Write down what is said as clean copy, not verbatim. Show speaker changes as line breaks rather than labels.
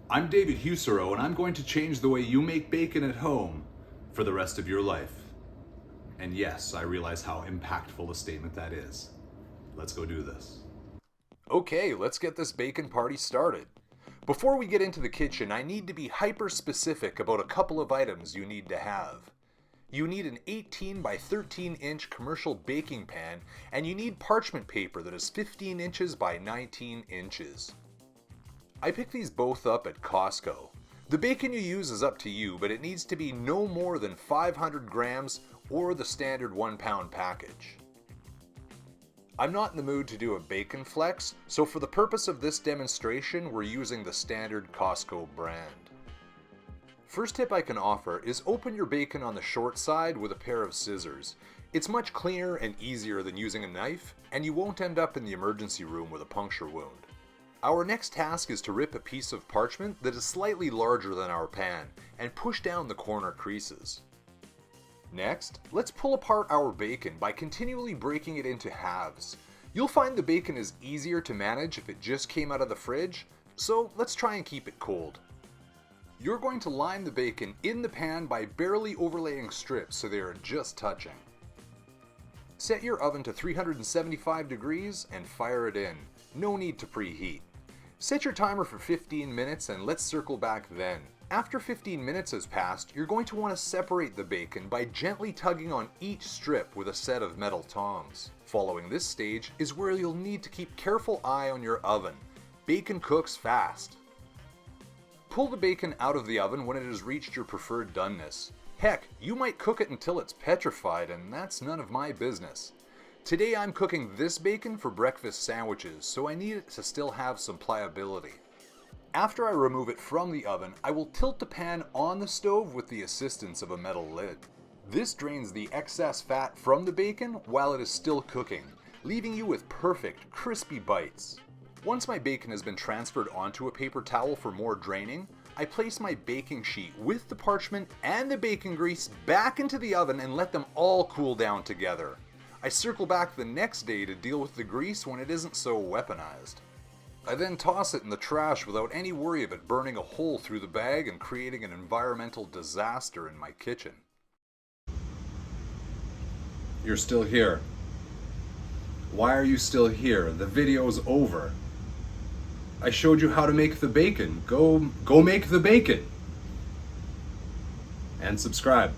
I'm David Husereau, and I'm going to change the way you make bacon at home for the rest of your life. And yes, I realize how impactful a statement that is. Let's go do this.
Okay, let's get this bacon party started. Before we get into the kitchen, I need to be hyper specific about a couple of items you need to have. You need an 18 by 13 inch commercial baking pan, and you need parchment paper that is 15 inches by 19 inches. I picked these both up at Costco. The bacon you use is up to you, but it needs to be no more than 500 grams or the standard 1-pound package. I'm not in the mood to do a bacon flex, so for the purpose of this demonstration, we're using the standard Costco brand. First tip I can offer is open your bacon on the short side with a pair of scissors. It's much cleaner and easier than using a knife, and you won't end up in the emergency room with a puncture wound. Our next task is to rip a piece of parchment that is slightly larger than our pan and push down the corner creases. Next, let's pull apart our bacon by continually breaking it into halves. You'll find the bacon is easier to manage if it just came out of the fridge, so let's try and keep it cold. You're going to line the bacon in the pan by barely overlaying strips so they are just touching. Set your oven to 375 degrees and fire it in. No need to preheat. Set your timer for 15 minutes and let's circle back then. After 15 minutes has passed, you're going to want to separate the bacon by gently tugging on each strip with a set of metal tongs. Following this stage is where you'll need to keep careful eye on your oven. Bacon cooks fast. Pull the bacon out of the oven when it has reached your preferred doneness. Heck, you might cook it until it's petrified, and that's none of my business. Today I'm cooking this bacon for breakfast sandwiches, so I need it to still have some pliability. After I remove it from the oven, I will tilt the pan on the stove with the assistance of a metal lid. This drains the excess fat from the bacon while it is still cooking, leaving you with perfect, crispy bites. Once my bacon has been transferred onto a paper towel for more draining, I place my baking sheet with the parchment and the bacon grease back into the oven and let them all cool down together. I circle back the next day to deal with the grease when it isn't so weaponized. I then toss it in the trash without any worry of it burning a hole through the bag and creating an environmental disaster in my kitchen.
You're still here. Why are you still here? The video's over. I showed you how to make the bacon. Go make the bacon. And subscribe.